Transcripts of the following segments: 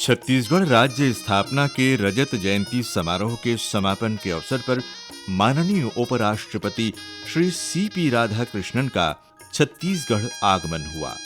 छत्तीसगढ़ राज्य स्थापना के रजत जयंती समारोह के समापन के अवसर पर माननीय उपराष्ट्रपति श्री सीपी राधाकृष्णन का छत्तीसगढ़ आगमन हुआ।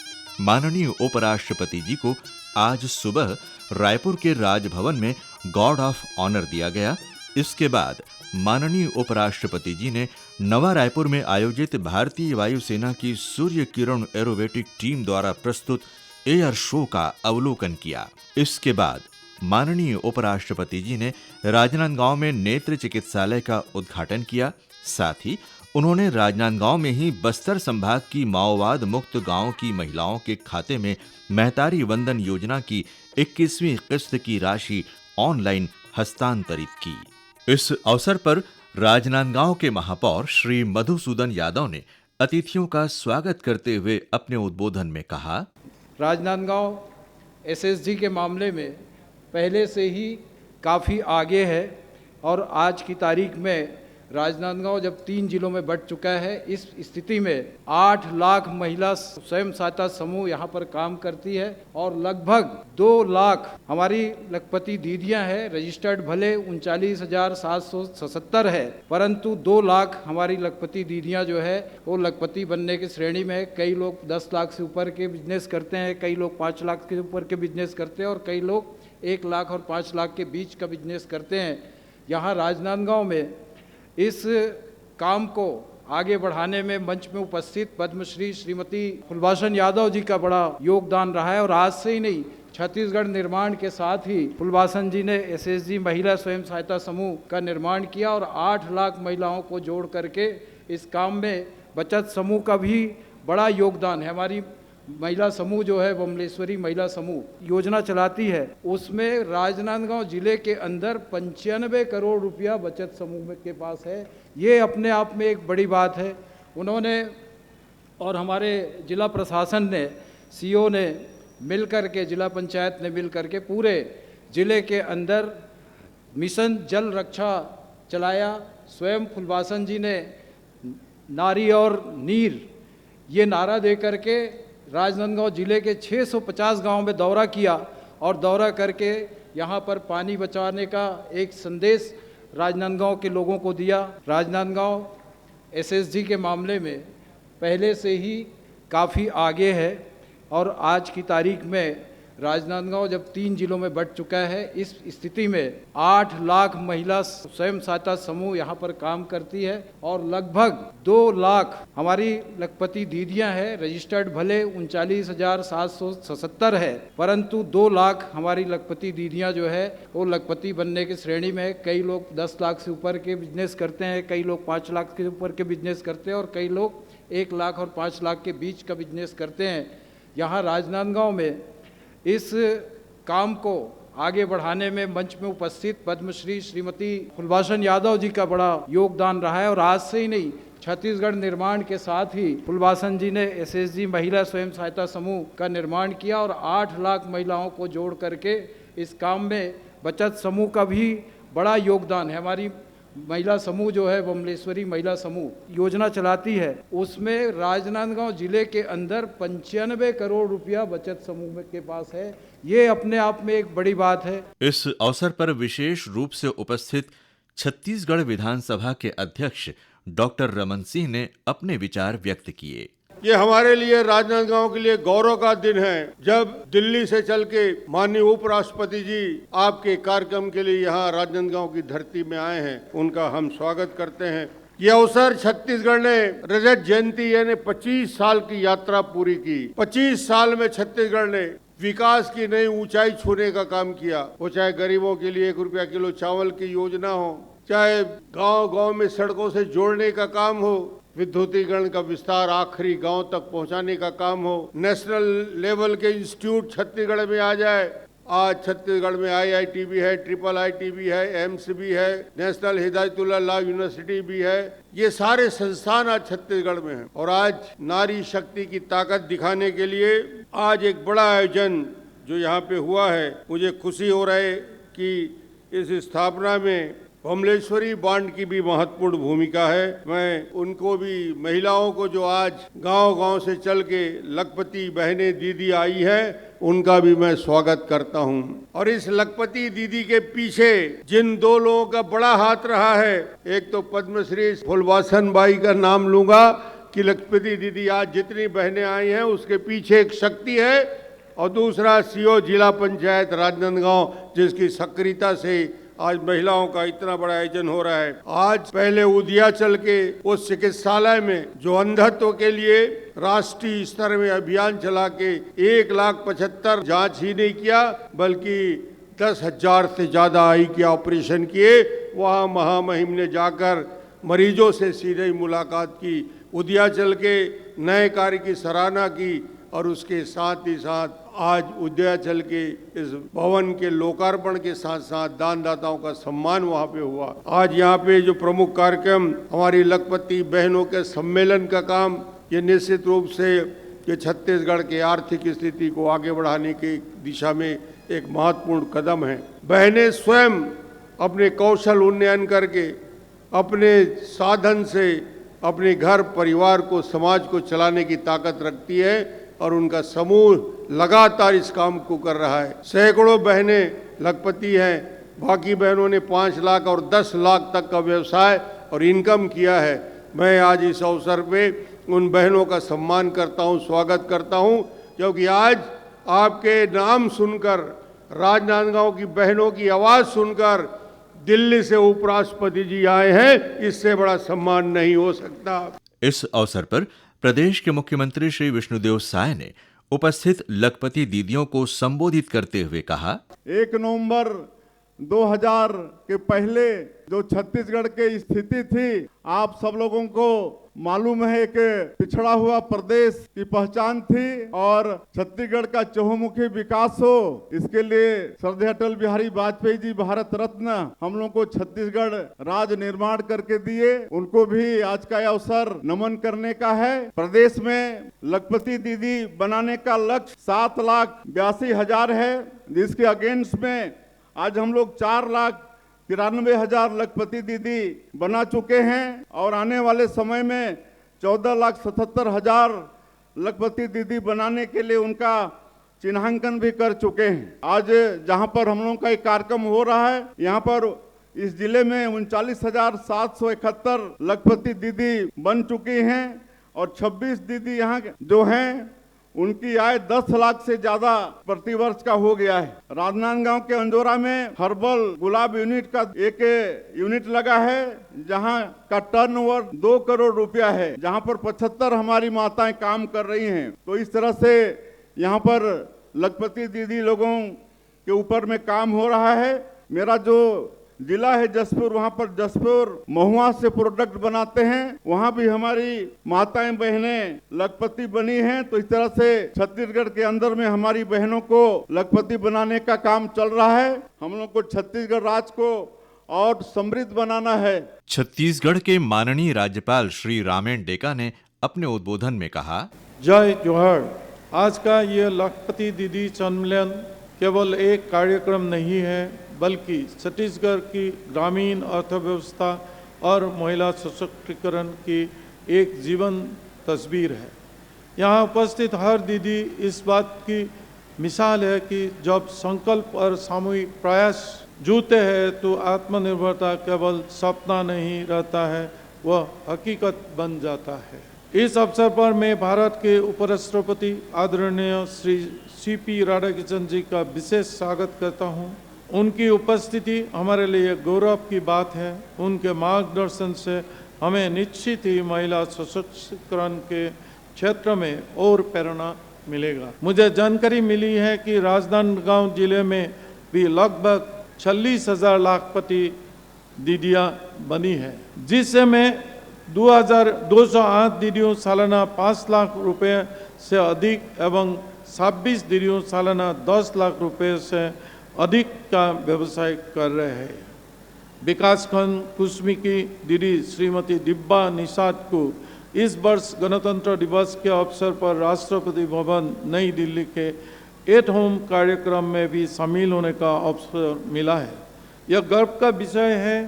माननीय उपराष्ट्रपति जी को आज सुबह रायपुर के राजभवन में गार्ड ऑफ ऑनर दिया गया। इसके बाद माननीय उपराष्ट्रपति जी ने नवा रायपुर में आयोजित भारतीय वायुसेना की सूर्य किरण एरोबेटिक टीम द्वारा प्रस्तुत एयर शो का अवलोकन किया। इसके बाद माननीय उपराष्ट्रपति जी ने राजनांदगांव में नेत्र चिकित्सालय का उद्घाटन किया। साथ ही उन्होंने राजनांदगांव में ही बस्तर संभाग की माओवाद मुक्त गांव की महिलाओं के खाते में महतारी वंदन योजना की 21वीं किस्त की राशि ऑनलाइन हस्तांतरित की। इस अवसर पर राजनांदगांव के महापौर श्री मधुसूदन यादव ने अतिथियों का स्वागत करते हुए अपने उद्बोधन में कहा, राजनांदगांव एसएसजी के मामले में पहले से ही काफ़ी आगे है और आज की तारीख में राजनांदगांव जब 3 जिलों में बढ़ चुका है, इस स्थिति में 8 लाख महिला स्वयं सहायता समूह यहाँ पर काम करती है और लगभग 2 लाख हमारी लखपति दीदियाँ हैं। रजिस्टर्ड भले 39,777 है, परंतु 2 लाख हमारी लखपति दीदियाँ जो है वो लखपति बनने की श्रेणी में है। कई लोग 10 लाख से ऊपर के बिजनेस करते हैं, कई लोग 5 लाख के ऊपर के बिजनेस करते हैं और कई लोग 1 लाख और 5 लाख के बीच का बिजनेस करते हैं। यहाँ राजनांदगांव में इस काम को आगे बढ़ाने में मंच में उपस्थित पद्मश्री श्रीमती फुलवासन यादव जी का बड़ा योगदान रहा है और आज से ही नहीं, छत्तीसगढ़ निर्माण के साथ ही फुलवासन जी ने एसएसजी महिला स्वयं सहायता समूह का निर्माण किया और 8 लाख महिलाओं को जोड़ करके इस काम में बचत समूह का भी बड़ा योगदान है। हमारी महिला समूह जो है बमलेश्वरी महिला समूह योजना चलाती है, उसमें राजनांदगांव जिले के अंदर 95 करोड़ रुपया बचत समूह के पास है। ये अपने आप में एक बड़ी बात है। उन्होंने और हमारे जिला प्रशासन ने, सीओ ने मिल कर के, जिला पंचायत ने मिल कर के पूरे जिले के अंदर मिशन जल रक्षा चलाया। स्वयं फुलवासन जी ने नारी और नीर ये नारा दे करके राजनांदगांव जिले के 650 गांव में दौरा किया और दौरा करके यहाँ पर पानी बचाने का एक संदेश राजनांदगांव के लोगों को दिया। राजनांदगांव एसएसजी के मामले में पहले से ही काफ़ी आगे है और आज की तारीख में राजनांदगांव जब 3 जिलों में बढ़ चुका है, इस स्थिति में 8 लाख महिला स्वयं सहायता समूह यहाँ पर काम करती है और लगभग 2 लाख हमारी लखपति दीदियाँ हैं। रजिस्टर्ड भले 39,777 है, परंतु 2 लाख हमारी लखपति दीदियाँ जो है वो लखपति बनने की श्रेणी में है। कई लोग 10 लाख से ऊपर के बिजनेस करते हैं, कई लोग 5 लाख के ऊपर के बिजनेस करते हैं और कई लोग 1 लाख और 5 लाख के बीच का बिजनेस करते हैं। यहाँ राजनांदगांव में इस काम को आगे बढ़ाने में मंच में उपस्थित पद्मश्री श्रीमती फुलवासन यादव जी का बड़ा योगदान रहा है और आज से ही नहीं, छत्तीसगढ़ निर्माण के साथ ही फुलवासन जी ने एसएसजी महिला स्वयं सहायता समूह का निर्माण किया और 8 लाख महिलाओं को जोड़ करके इस काम में बचत समूह का भी बड़ा योगदान है। हमारी महिला समूह जो है बमलेश्वरी महिला समूह योजना चलाती है, उसमें राजनांदगांव जिले के अंदर 95 करोड़ रुपया बचत समूह के पास है। ये अपने आप में एक बड़ी बात है। इस अवसर पर विशेष रूप से उपस्थित छत्तीसगढ़ विधानसभा के अध्यक्ष डॉक्टर रमन सिंह ने अपने विचार व्यक्त किए। ये हमारे लिए राजनांदगांव के लिए गौरव का दिन है, जब दिल्ली से चल के माननीय उपराष्ट्रपति जी आपके कार्यक्रम के लिए यहाँ राजनांदगांव की धरती में आए हैं। उनका हम स्वागत करते हैं। ये अवसर छत्तीसगढ़ ने रजत जयंती यानी 25 साल की यात्रा पूरी की। 25 साल में छत्तीसगढ़ ने विकास की नई ऊंचाई छूने का काम किया। वो चाहे गरीबों के लिए 1 रुपया किलो चावल की योजना हो, चाहे गांव-गांव में सड़कों से जोड़ने का काम हो, विद्युतीकरण का विस्तार आखिरी गांव तक पहुंचाने का काम हो, नेशनल लेवल के इंस्टीट्यूट छत्तीसगढ़ में आ जाए। आज छत्तीसगढ़ में आईआईटी भी है, ट्रिपल आईटी भी है, एम्स भी है, नेशनल हिदायतुल्लाह लॉ यूनिवर्सिटी भी है। ये सारे संस्थान आज छत्तीसगढ़ में हैं और आज नारी शक्ति की ताकत दिखाने के लिए आज एक बड़ा आयोजन जो यहाँ पे हुआ है, मुझे खुशी हो रहा है कि इस स्थापना में बमलेश्वरी बांड की भी महत्वपूर्ण भूमिका है। मैं उनको भी, महिलाओं को जो आज गांव-गांव से चल के लखपति बहनें दीदी आई है, उनका भी मैं स्वागत करता हूं। और इस लखपति दीदी के पीछे जिन दो लोगों का बड़ा हाथ रहा है, एक तो पद्मश्री फुलवासन बाई का नाम लूंगा कि लखपति दीदी आज जितनी बहनें आई हैं उसके पीछे एक शक्ति है, और दूसरा सीओ जिला पंचायत राजनांदगांव जिसकी सक्रियता से आज महिलाओं का इतना बड़ा आयोजन हो रहा है। आज पहले उदियाचल के उस चिकित्सालय में जो अंधत्व के लिए राष्ट्रीय स्तर में अभियान चला के 1,75,000 जांच ही नहीं किया बल्कि 10,000 से ज्यादा आई के ऑपरेशन किए, वहाँ महामहिम ने जाकर मरीजों से सीधे ही मुलाकात की, उदियाचल के नए कार्य की सराहना की, और उसके साथ ही साथ आज उदयाचल के इस भवन के लोकार्पण के साथ साथ दानदाताओं का सम्मान वहाँ पे हुआ। आज यहाँ पे जो प्रमुख कार्यक्रम हमारी लखपति बहनों के सम्मेलन का काम, ये निश्चित रूप से ये छत्तीसगढ़ के आर्थिक स्थिति को आगे बढ़ाने की दिशा में एक महत्वपूर्ण कदम है। बहनें स्वयं अपने कौशल उन्नयन करके अपने साधन से अपने घर परिवार को समाज को चलाने की ताकत रखती है, और उनका समूह लगातार इस काम को कर रहा है। सैकड़ों बहनें लखपति हैं, बाकी बहनों ने 5 लाख और 10 लाख तक का व्यवसाय और इनकम किया है। मैं आज इस अवसर पे उन बहनों का सम्मान करता हूं, स्वागत करता हूं, क्योंकि आज आपके नाम सुनकर, राजनांदगांव की बहनों की आवाज़ सुनकर दिल्ली से उपराष्ट्रपति जी आए हैं, इससे बड़ा सम्मान नहीं हो सकता। इस अवसर पर प्रदेश के मुख्यमंत्री श्री विष्णुदेव साय ने उपस्थित लखपति दीदियों को संबोधित करते हुए कहा, 1 नवंबर 2000 के पहले जो छत्तीसगढ़ की स्थिति थी, आप सब लोगों को मालूम है कि पिछड़ा हुआ प्रदेश की पहचान थी, और छत्तीसगढ़ का चहुमुखी विकास हो, इसके लिए श्रद्धेय अटल बिहारी वाजपेयी जी भारत रत्न हम लोग को छत्तीसगढ़ राज्य निर्माण करके दिए, उनको भी आज का अवसर नमन करने का है। प्रदेश में लखपति दीदी बनाने का लक्ष्य 7,82,000 है, जिसके अगेंस्ट में आज हम लोग 4,93,000 लखपति दीदी बना चुके हैं, और आने वाले समय में 14,77,000 लखपति दीदी बनाने के लिए उनका चिन्हांकन भी कर चुके हैं। आज जहां पर हम लोगों का एक कार्यक्रम हो रहा है, यहां पर इस जिले में 39,771 लखपति दीदी बन चुकी हैं, और 26 दीदी यहाँ जो हैं उनकी आय 10 लाख से ज्यादा प्रतिवर्ष का हो गया है। राजनांदगांव के अंजोरा में हर्बल गुलाब यूनिट का एक यूनिट लगा है, जहां का टर्नओवर 2 करोड़ रुपया है, जहां पर 75 हमारी माताएं काम कर रही हैं। तो इस तरह से यहां पर लखपति दीदी लोगों के ऊपर में काम हो रहा है। मेरा जो जिला है जसपुर, वहाँ पर जसपुर महुआ से प्रोडक्ट बनाते हैं, वहाँ भी हमारी माताएं बहनें लखपति बनी हैं। तो इस तरह से छत्तीसगढ़ के अंदर में हमारी बहनों को लखपति बनाने का काम चल रहा है। हम लोग को छत्तीसगढ़ राज्य को और समृद्ध बनाना है। छत्तीसगढ़ के माननीय राज्यपाल श्री रामेन डेका ने अपने उद्बोधन में कहा, जय जोहर। आज का ये लखपति दीदी सम्मेलन केवल एक कार्यक्रम नहीं है, बल्कि छत्तीसगढ़ की ग्रामीण अर्थव्यवस्था और महिला सशक्तिकरण की एक जीवन तस्वीर है। यहाँ उपस्थित हर दीदी इस बात की मिसाल है कि जब संकल्प और सामूहिक प्रयास जुड़ते हैं तो आत्मनिर्भरता केवल सपना नहीं रहता है, वह हकीकत बन जाता है। इस अवसर पर मैं भारत के उपराष्ट्रपति आदरणीय श्री CP राधाकृष्णन जी का विशेष स्वागत करता हूँ। उनकी उपस्थिति हमारे लिए गौरव की बात है। उनके मार्गदर्शन से हमें निश्चित ही महिला सशक्तिकरण के क्षेत्र में और प्रेरणा मिलेगा। मुझे जानकारी मिली है कि राजनांदगांव जिले में भी लगभग 46,000 लखपति दीदियाँ बनी है, जिससे में 2,208 दीदियों सालाना 5 लाख रुपए से अधिक एवं 26 दीदियों सालाना 10 लाख रुपए से अधिक का व्यवसाय कर रहे हैं। विकासखंड कुसमी की दीदी श्रीमती दिब्बा निषाद को इस वर्ष गणतंत्र दिवस के अवसर पर राष्ट्रपति भवन नई दिल्ली के एट होम कार्यक्रम में भी शामिल होने का अवसर मिला है। यह गर्व का विषय है।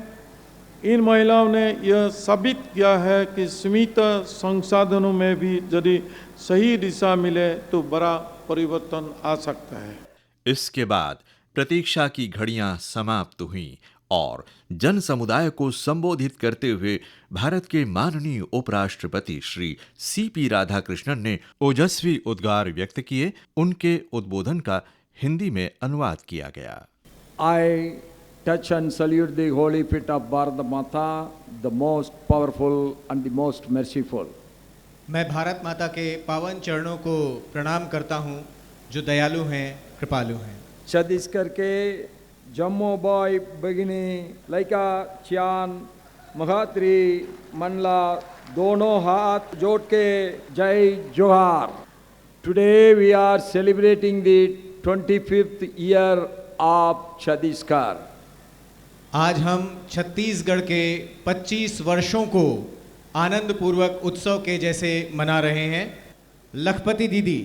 इन महिलाओं ने यह साबित किया है कि सीमित संसाधनों में भी यदि सही दिशा मिले तो बड़ा परिवर्तन आ सकता है। इसके बाद प्रतीक्षा की घड़ियां समाप्त हुईं और जन समुदाय को संबोधित करते हुए भारत के माननीय उपराष्ट्रपति श्री सीपी राधाकृष्णन ने ओजस्वी उद्गार व्यक्त किए। उनके उद्बोधन का हिंदी में अनुवाद किया गया। I touch and salute the holy feet of Bharat Mata, the most powerful and the most merciful. मैं भारत माता के पावन चरणों को प्रणाम करता हूँ, जो दयालु हैं, कृपालु हैं। छत्तीसगढ़ के जम्मू बॉय बगिनी लइका चियान महात्री मंडला दोनों हाथ जोड़ के जय जोहार। Today we are celebrating the 25th year of Chhattisgarh. आज हम छत्तीसगढ़ के 25 वर्षों को आनंद पूर्वक उत्सव के जैसे मना रहे हैं। लखपति दीदी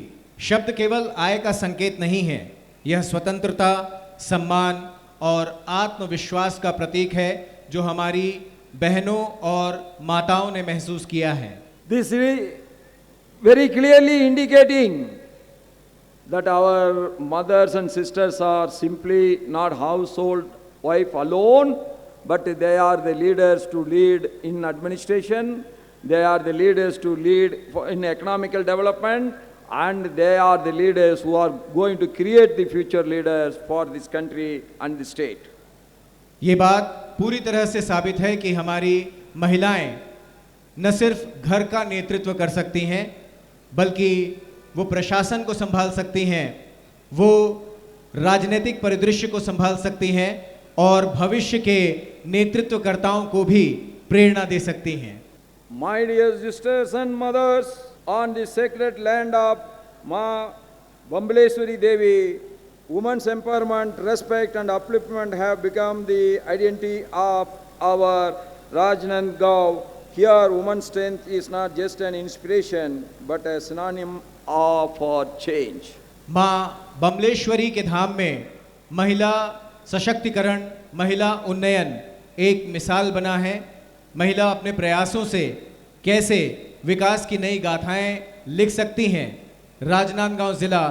शब्द केवल आय का संकेत नहीं है, यह स्वतंत्रता, सम्मान और आत्मविश्वास का प्रतीक है, जो हमारी बहनों और माताओं ने महसूस किया है। This is very clearly indicating that our mothers and sisters are simply not household wife alone, but they are the leaders to lead in administration, they are the leaders to lead in economical development, and they are the leaders who are going to create the future leaders for this country and the state. ये बात पूरी तरह से साबित है कि हमारी महिलाएं न सिर्फ घर का नेतृत्व कर सकती हैं, बल्कि वो प्रशासन को संभाल सकती हैं, वो राजनीतिक परिदृश्य को संभाल सकती हैं और भविष्य के नेतृत्वकर्ताओं को भी प्रेरणा दे सकती हैं। My dear sisters and mothers, on the sacred land of Ma Bambaleshwari Devi, women's empowerment, respect and upliftment have become the identity of our Rajnandgaon. Here, women's strength is not just an inspiration, but a synonym of change. माँ बमलेश्वरी के धाम में महिला सशक्तिकरण, महिला उन्नयन एक मिसाल बना है। महिला अपने प्रयासों से कैसे विकास की नई गाथाएं लिख सकती हैं, राजनांदगांव जिला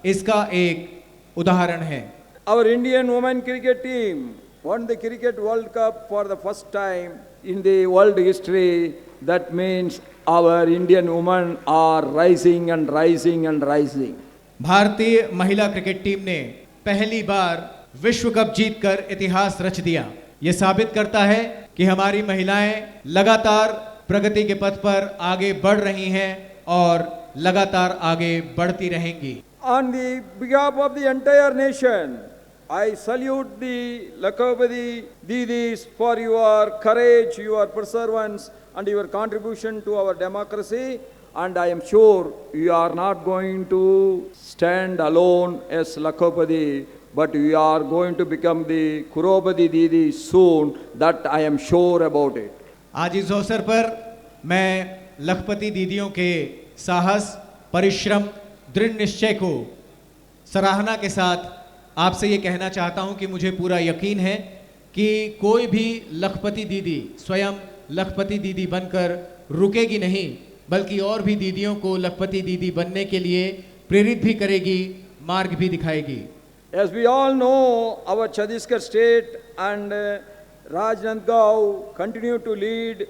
इसका एक उदाहरण है। Our Indian women cricket team won the Cricket World Cup for the first time in the world history. That means our Indian women are rising and rising and rising. भारतीय महिला क्रिकेट टीम ने पहली बार विश्व cup जीतकर इतिहास रच दिया। यह साबित करता है कि हमारी महिलाएं लगातार प्रगति के पथ पर आगे बढ़ रही हैं और लगातार आगे बढ़ती रहेंगी। On the behalf of the entire nation, I salute the Lakopati Didis for your courage, your perseverance and your contribution to our democracy, and I am sure you are not going to stand alone as Lakopati, but you are going to become the Kuropati Didi soon, that I am sure about it. आज इस अवसर पर मैं लखपति दीदियों के साहस, परिश्रम, दृढ़ निश्चय को सराहना के साथ आपसे ये कहना चाहता हूं कि मुझे पूरा यकीन है कि कोई भी लखपति दीदी स्वयं लखपति दीदी बनकर रुकेगी नहीं, बल्कि और भी दीदियों को लखपति दीदी बनने के लिए प्रेरित भी करेगी, मार्ग भी दिखाएगी। As we all know, our Chhattisgarh state and Rajnandgaon continue to lead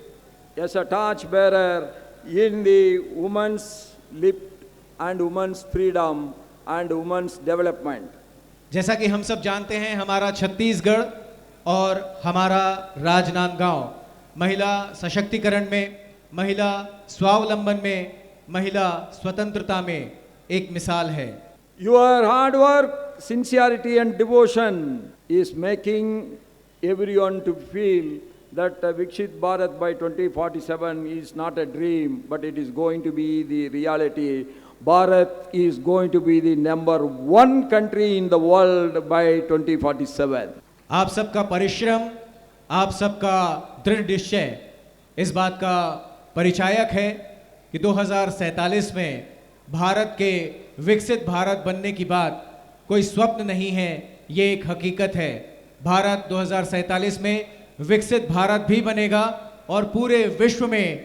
as a torchbearer in the women's lift and women's freedom and women's development. जैसा कि हम सब जानते हैं, हमारा छत्तीसगढ़ और हमारा राजनांदगांव महिला सशक्तिकरण में, महिला स्वावलंबन में, महिला स्वतंत्रता में एक मिसाल है। Your hard work, sincerity and devotion is making everyone to feel that Viksit Bharat by 2047 is not a dream, but it is going to be the reality. Bharat is going to be the #1 country in the world by 2047. आप सबका परिश्रम, आप सबका दृढ़ निश्चय इस बात का परिचायक है कि 2047 में भारत के विकसित भारत बनने की बात कोई स्वप्न नहीं है, ये एक हकीकत है। भारत 2047 में विकसित भारत भी बनेगा और पूरे विश्व में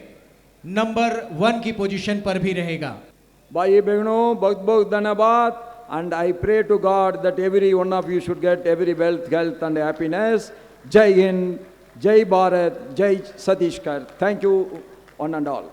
#1 की पोजीशन पर भी रहेगा। भाई बहनों, बहुत बहुत धन्यवाद. And I pray to God that every one of you should get every wealth, health and happiness. Jai Hind, Jai Bharat, Jai Satishgar. Thank you one and all.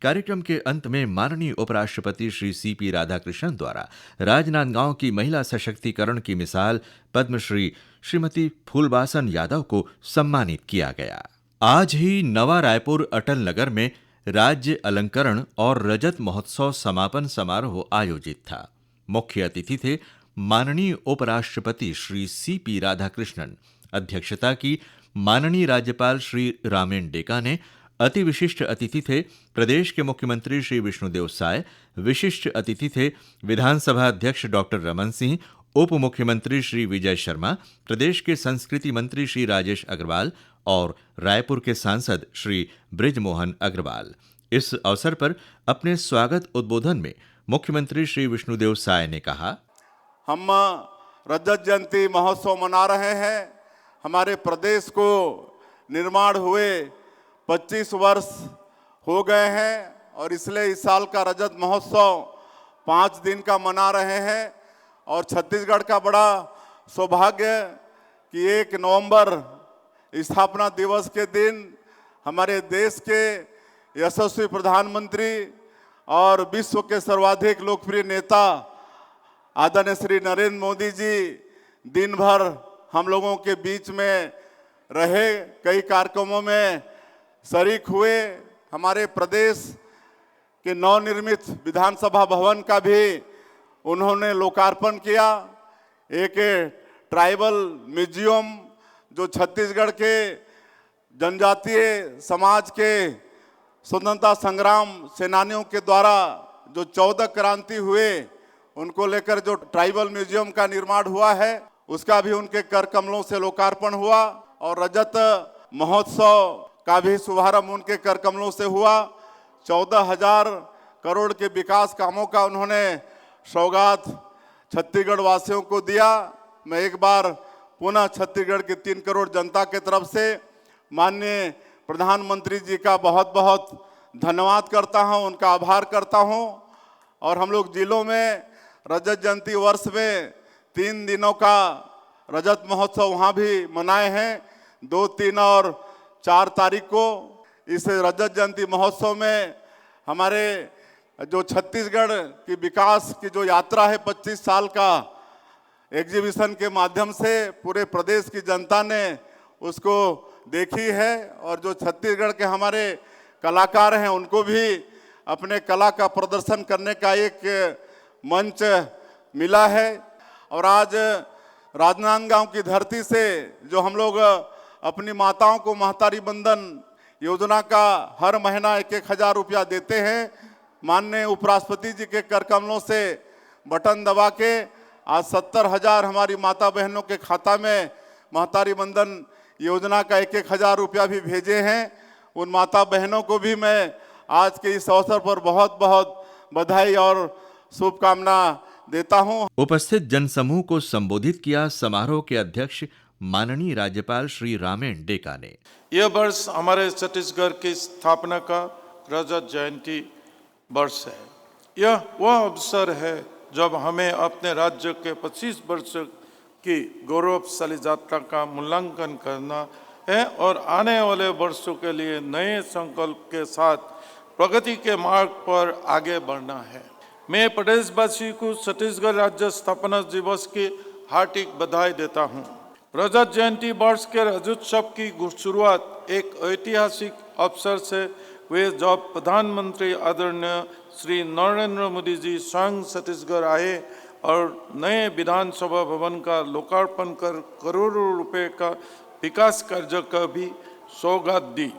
कार्यक्रम के अंत में माननीय उपराष्ट्रपति श्री सीपी राधाकृष्णन द्वारा राजनांदगांव की महिला सशक्तिकरण की मिसाल पद्मश्री श्रीमती फूलबासन यादव को सम्मानित किया गया। आज ही नवा रायपुर अटल नगर में राज्य अलंकरण और रजत महोत्सव समापन समारोह आयोजित था। मुख्य अतिथि थे माननीय उपराष्ट्रपति श्री सीपी राधाकृष्णन। अध्यक्षता की माननीय राज्यपाल श्री रामेन डेका ने। अति विशिष्ट अतिथि थे प्रदेश के मुख्यमंत्री श्री विष्णुदेव साय। विशिष्ट अतिथि थे विधानसभा अध्यक्ष डॉक्टर रमन सिंह, उप मुख्यमंत्री श्री विजय शर्मा, प्रदेश के संस्कृति मंत्री श्री राजेश अग्रवाल और रायपुर के सांसद श्री बृजमोहन अग्रवाल। इस अवसर पर अपने स्वागत उद्बोधन में मुख्यमंत्री श्री विष्णुदेव साय ने कहा, हम रजत जयंती महोत्सव मना रहे हैं। हमारे प्रदेश को निर्माण हुए 25 वर्ष हो गए हैं और इसलिए इस साल का रजत महोत्सव 5 दिन का मना रहे हैं। और छत्तीसगढ़ का बड़ा सौभाग्य कि 1 नवंबर स्थापना दिवस के दिन हमारे देश के यशस्वी प्रधानमंत्री और विश्व के सर्वाधिक लोकप्रिय नेता आदरणीय श्री नरेंद्र मोदी जी दिन भर हम लोगों के बीच में रहे, कई कार्यक्रमों में शरीक हुए। हमारे प्रदेश के नवनिर्मित विधानसभा भवन का भी उन्होंने लोकार्पण किया। एक ट्राइबल म्यूजियम जो छत्तीसगढ़ के जनजातीय समाज के स्वतंत्रता संग्राम सेनानियों के द्वारा जो 14 क्रांति हुए उनको लेकर जो ट्राइबल म्यूजियम का निर्माण हुआ है उसका भी उनके कर कमलों से लोकार्पण हुआ। और रजत महोत्सव का भी शुभारंभ उनके कर कमलों से हुआ। 14,000 करोड़ के विकास कामों का उन्होंने सौगात छत्तीसगढ़ वासियों को दिया। मैं एक बार पुनः छत्तीसगढ़ की 3 करोड़ जनता के तरफ से माननीय प्रधानमंत्री जी का बहुत बहुत धन्यवाद करता हूं, उनका आभार करता हूं। और हम लोग जिलों में रजत जयंती वर्ष में 3 दिनों का रजत महोत्सव वहाँ भी मनाए हैं। 2, 3 और 4 तारीख को इस रजत जयंती महोत्सव में हमारे जो छत्तीसगढ़ की विकास की जो यात्रा है 25 साल का एग्जीबिशन के माध्यम से पूरे प्रदेश की जनता ने उसको देखी है। और जो छत्तीसगढ़ के हमारे कलाकार हैं उनको भी अपने कला का प्रदर्शन करने का एक मंच मिला है। और आज राजनांदगांव की धरती से जो हम लोग अपनी माताओं को महतारी बंधन योजना का हर महीना 1,000 रुपया देते हैं, माननीय उपराष्ट्रपति जी के कर कमलों से बटन दबा के आज 70,000 हमारी माता बहनों के खाता में महतारी बंधन योजना का 1,000 रुपया भी भेजे हैं। उन माता बहनों को भी मैं आज के इस अवसर पर बहुत बहुत बधाई और शुभकामना देता हूं। उपस्थित जनसमूह को संबोधित किया समारोह के अध्यक्ष माननीय राज्यपाल श्री रामेन डेका ने। यह वर्ष हमारे छत्तीसगढ़ की स्थापना का रजत जयंती वर्ष है। यह वह अवसर है जब हमें अपने राज्य के 25 वर्ष की गौरवशाली यात्रा का मूल्यांकन करना है और आने वाले वर्षों के लिए नए संकल्प के साथ प्रगति के मार्ग पर आगे बढ़ना है। मैं प्रदेशवासी को छत्तीसगढ़ राज्य स्थापना दिवस की हार्दिक बधाई देता हूँ। रजत जयंती वर्ष के रजोत्सव की शुरुआत एक ऐतिहासिक अवसर से हुए जब प्रधानमंत्री आदरणीय श्री नरेंद्र मोदी जी स्वयं छत्तीसगढ़ आए और नए विधानसभा भवन का लोकार्पण कर करोड़ों रुपए का विकास कार्य का भी सौगात दी।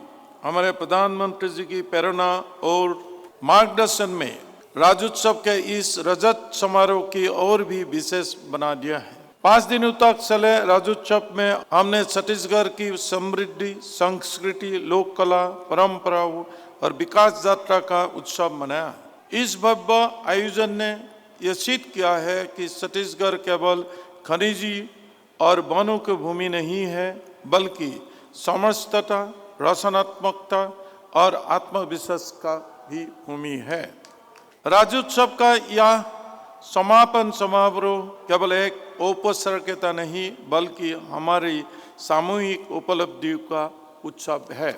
हमारे प्रधानमंत्री जी की प्रेरणा और मार्गदर्शन में राज्योत्सव के इस रजत समारोह की और भी विशेष बना दिया है। 5 दिनों तक चले राज्योत्सव में हमने छत्तीसगढ़ की समृद्धि, संस्कृति, लोक कला, परंपराओं और विकास यात्रा का उत्सव मनाया। इस भव्य आयोजन ने यह सिद्ध किया है कि छत्तीसगढ़ केवल खनिजी और वनों की भूमि नहीं है बल्कि समरसता, रचनात्मकता और आत्मविश्वास का भी भूमि है। राज्योत्सव का यह समापन समारोह केवल एक औपचारिकता नहीं बल्कि हमारी सामूहिक उपलब्धियों का उत्सव है।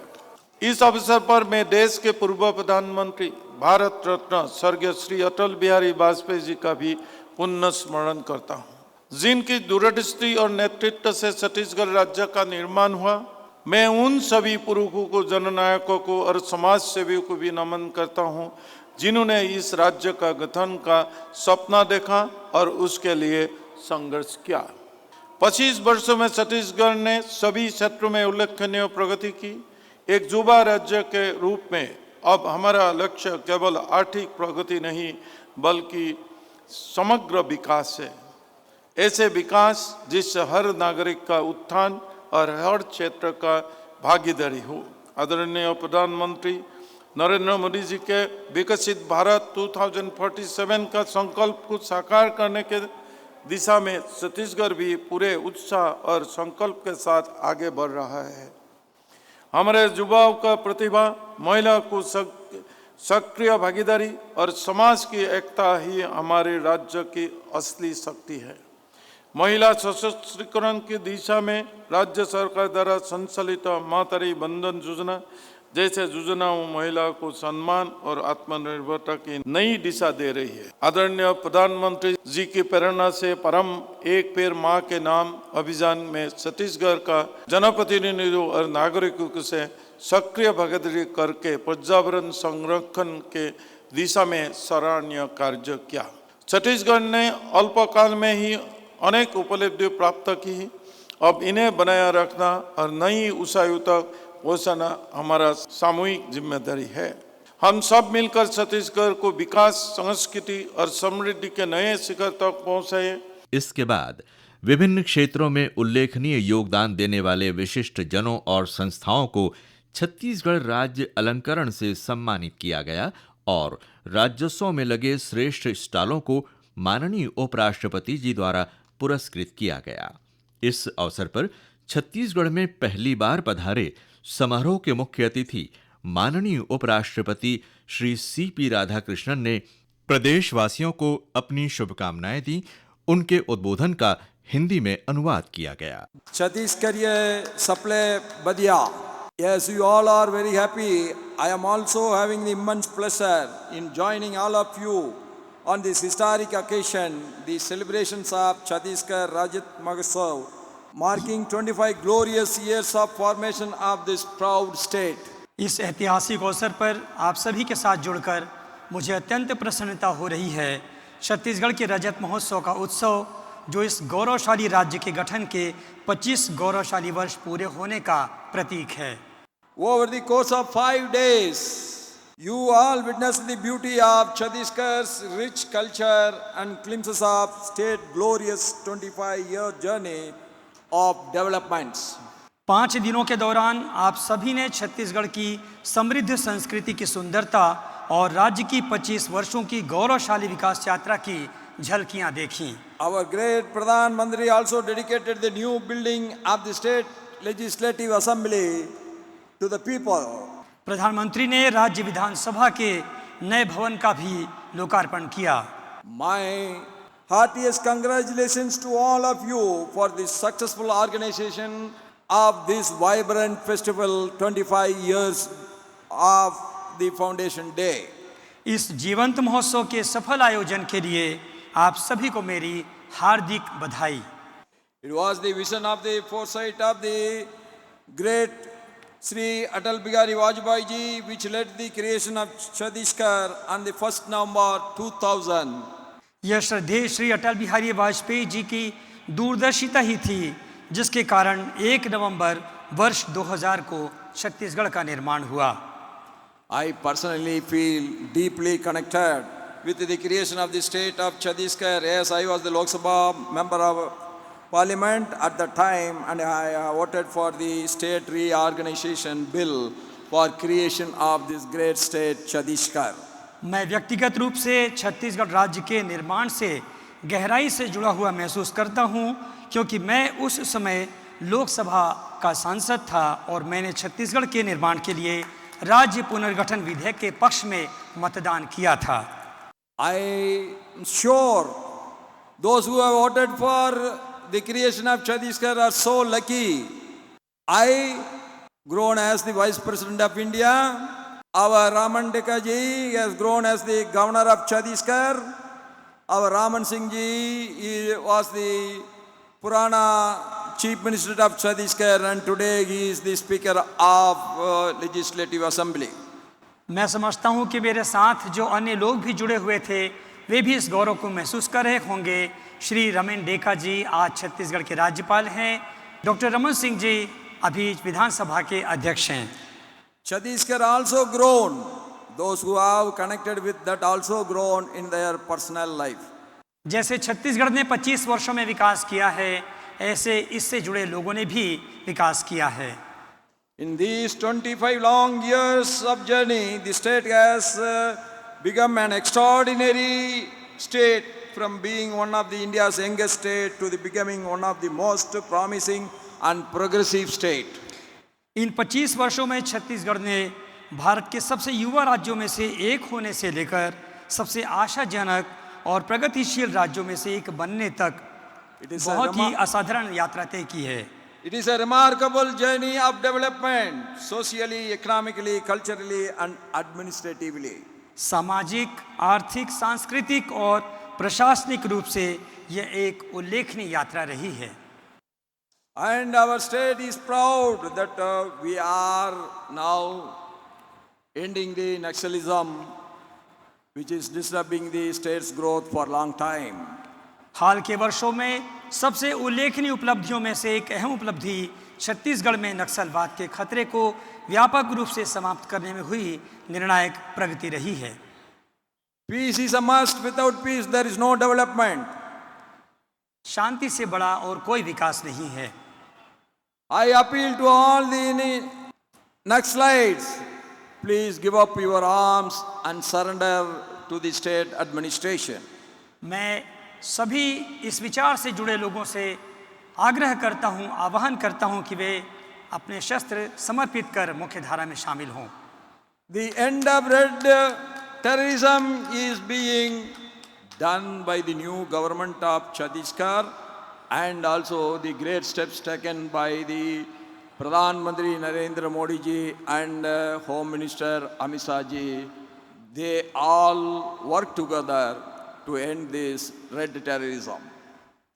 इस अवसर पर मैं देश के पूर्व प्रधानमंत्री भारत रत्न स्वर्गीय श्री अटल बिहारी वाजपेयी जी का भी पुनः स्मरण करता हूँ, जिनकी दूरदृष्टि और नेतृत्व से छत्तीसगढ़ राज्य का निर्माण हुआ। मैं उन सभी पुरुषों को, जननायकों को और समाज सेवियों को भी नमन करता हूँ जिन्होंने इस राज्य का गठन का सपना देखा और उसके लिए संघर्ष किया। 25 वर्षों में छत्तीसगढ़ ने सभी क्षेत्रों में उल्लेखनीय प्रगति की। एक युवा राज्य के रूप में अब हमारा लक्ष्य केवल आर्थिक प्रगति नहीं बल्कि समग्र विकास है। ऐसे विकास जिससे हर नागरिक का उत्थान और हर क्षेत्र का भागीदारी हो। आदरणीय प्रधानमंत्री नरेंद्र मोदी जी के विकसित भारत 2047 का संकल्प को साकार करने के दिशा में छत्तीसगढ़ भी पूरे उत्साह और संकल्प के साथ आगे बढ़ रहा है। हमारे युवाओं का प्रतिभा, महिला को सक्रिय भागीदारी और समाज की एकता ही हमारे राज्य की असली शक्ति है। महिला सशक्तिकरण की दिशा में राज्य सरकार द्वारा संचालित मातृ बंधन योजना जैसे योजनाओं महिला को सम्मान और आत्मनिर्भरता की नई दिशा दे रही है। आदरणीय प्रधानमंत्री जी की प्रेरणा से परम एक पेड़ माँ के नाम अभियान में छत्तीसगढ़ का जनप्रतिनिधियों और नागरिकों से सक्रिय भागीदारी करके पर्यावरण संरक्षण के दिशा में सराहनीय कार्य किया। छत्तीसगढ़ ने अल्पकाल में ही अनेक उपलब्धि प्राप्त की। अब इन्हें बनाए रखना और नई ऊंचाइयों तक पहुंचाना हमारा सामूहिक जिम्मेदारी है। हम सब मिलकर छत्तीसगढ़ को विकास, संस्कृति और समृद्धि के नए शिखर तक पहुंचाए। इसके बाद विभिन्न क्षेत्रों में उल्लेखनीय योगदान देने वाले विशिष्ट जनों और संस्थाओं को छत्तीसगढ़ राज्य अलंकरण से सम्मानित किया गया और राज्योत्सव में लगे श्रेष्ठ स्टॉलों को माननीय उपराष्ट्रपति जी द्वारा पुरस्कृत किया गया। इस अवसर पर छत्तीसगढ़ में पहली बार पधारे समारोह के मुख्य अतिथि माननीय उपराष्ट्रपति श्री सीपी राधाकृष्णन ने प्रदेशवासियों को अपनी शुभकामनाएं दी। उनके उद्बोधन का हिंदी में अनुवाद किया गया। छत्तीसगढ़ सप्ले बदिया। Yes, you all are very happy. I am also having the immense pleasure in joining all of you on this historic occasion, the celebrations of Chhattisgarh Rajat Mahotsav, marking 25 glorious years of formation of this proud state. इस ऐतिहासिक अवसर पर आप सभी के साथ जुड़कर मुझे अत्यंत प्रसन्नता हो रही है। छत्तीसगढ़ के रजत महोत्सव का उत्सव जो इस गौरवशाली राज्य के गठन के 25 गौरवशाली वर्ष पूरे होने का प्रतीक है। Over the course of 5 days, you all witnessed the beauty of Chhattisgarh's rich culture and glimpses of state glorious 25-year journey of developments. 5 दिनों के दौरान आप सभी ने छत्तीसगढ़ की समृद्ध संस्कृति की सुंदरता और राज्य की 25 वर्षों की गौरवशाली विकास यात्रा की झलकियां देखी। Our great Pradhan Mantri also dedicated the new building of the state legislative assembly to the people. प्रधानमंत्री ने राज्य विधानसभा के नए भवन का भी लोकार्पण किया। My heartiest congratulations to all of you for the successful organization of this vibrant festival 25 years of the foundation day. इस जीवंत महोत्सव के सफल आयोजन के लिए आप सभी को मेरी हार्दिक बधाई। It was the vision of the foresight of the great Sri Atal Bihari Vajpayee ji which led the creation of Chhattisgarh on the 1st November 2000. यह श्रद्धेय श्री अटल बिहारी वाजपेयी जी की दूरदर्शिता ही थी जिसके कारण 1 नवंबर वर्ष 2000 को छत्तीसगढ़ का निर्माण हुआ। I personally feel deeply connected with the creation of the state of Chhattisgarh. Yes, I was the Lok Sabha member of Parliament at the time and I voted for the state reorganization bill for creation of this great state Chhattisgarh. मैं व्यक्तिगत रूप से छत्तीसगढ़ राज्य के निर्माण से गहराई से जुड़ा हुआ महसूस करता हूं क्योंकि मैं उस समय लोकसभा का सांसद था और मैंने छत्तीसगढ़ के निर्माण के लिए राज्य पुनर्गठन विधेयक के पक्ष में मतदान किया था। I am sure those who have voted for the creation of Chhattisgarh are so lucky. I, grown as the Vice President of India, our Raman Dekka ji has grown as the Governor of Chhattisgarh. Our Raman Singh ji he was the Purana Chief Minister of Chhattisgarh, and today he is the Speaker of Legislative Assembly. मैं समझता हूं कि मेरे साथ जो अन्य लोग भी जुड़े हुए थे वे भी इस गौरव को महसूस कर रहे होंगे। श्री रमन डेका जी आज छत्तीसगढ़ के राज्यपाल हैं। डॉक्टर रमन सिंह जी अभी विधानसभा के अध्यक्ष हैं। Chhattisgarh also grown. Those who have connected with that also grown in their personal life. जैसे छत्तीसगढ़ ने 25 वर्षों में विकास किया है, ऐसे इससे जुड़े लोगों ने भी विकास किया है। In these 25 long years of journey, the state has become an extraordinary state, from being one of the India's youngest state to the becoming one of the most promising and progressive state. इन 25 वर्षों में छत्तीसगढ़ ने भारत के सबसे युवा राज्यों में से एक होने से लेकर सबसे आशाजनक और प्रगतिशील राज्यों में से एक बनने तक बहुत ही असाधारण यात्रा तय की है। It is a remarkable journey of development, socially, economically, culturally and administratively. सामाजिक, आर्थिक, सांस्कृतिक और प्रशासनिक रूप से यह एक उल्लेखनीय यात्रा रही है। And our state is proud that we are now ending the Naxalism, which is disturbing the state's growth for a long time. हाल के वर्षों में सबसे उल्लेखनीय उपलब्धियों में से एक अहम उपलब्धि छत्तीसगढ़ में नक्सलवाद के खतरे को व्यापक रूप से समाप्त करने में हुई निर्णायक प्रगति रही है। Peace is a must. Without peace, there is no development. शांति से बड़ा और कोई विकास नहीं है। I appeal to all the Naxalites, please give up your arms and surrender to the state administration. मैं सभी इस विचार से जुड़े लोगों से आग्रह करता हूं, आह्वान करता हूं कि वे अपने शस्त्र समर्पित कर मुख्य धारा में शामिल हों। The end of red terrorism is being done by the new government of Chhattisgarh, and also the great steps taken by the Pradhan Mantri Narendra Modi ji and Home Minister Amit Shah ji. They all work together to end this red terrorism.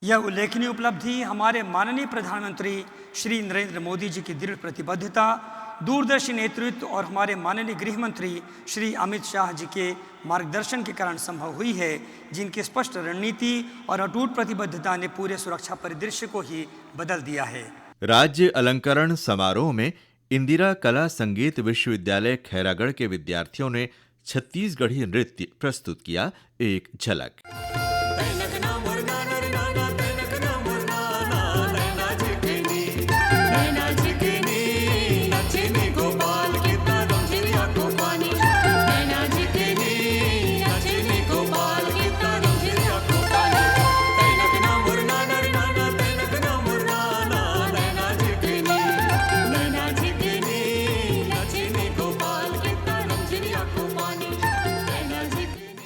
यह उल्लेखनीय उपलब्धि हमारे माननीय प्रधानमंत्री श्री नरेंद्र मोदी जी की दृढ़ प्रतिबद्धता, दूरदर्शी नेतृत्व और हमारे माननीय गृह मंत्री श्री अमित शाह जी के मार्गदर्शन के कारण संभव हुई है, जिनकी स्पष्ट रणनीति और अटूट प्रतिबद्धता ने पूरे सुरक्षा परिदृश्य को ही बदल दिया है। राज्य अलंकरण समारोह में इंदिरा कला संगीत विश्वविद्यालय खैरागढ़ के विद्यार्थियों ने छत्तीसगढ़ी नृत्य प्रस्तुत किया। एक झलक।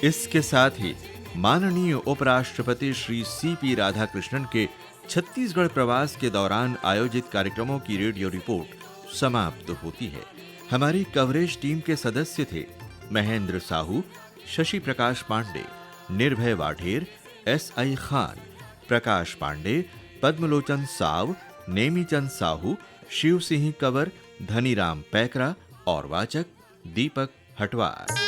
इसके साथ ही माननीय उपराष्ट्रपति श्री सीपी राधाकृष्णन के छत्तीसगढ़ प्रवास के दौरान आयोजित कार्यक्रमों की रेडियो रिपोर्ट समाप्त होती है। हमारी कवरेज टीम के सदस्य थे महेंद्र साहू, शशि प्रकाश पांडे, निर्भय वाढेर, SI खान, प्रकाश पांडे, पद्मलोचन साव, नेमीचंद साहू, शिव सिंह कंवर, धनीराम पैकरा और वाचक दीपक हटवार।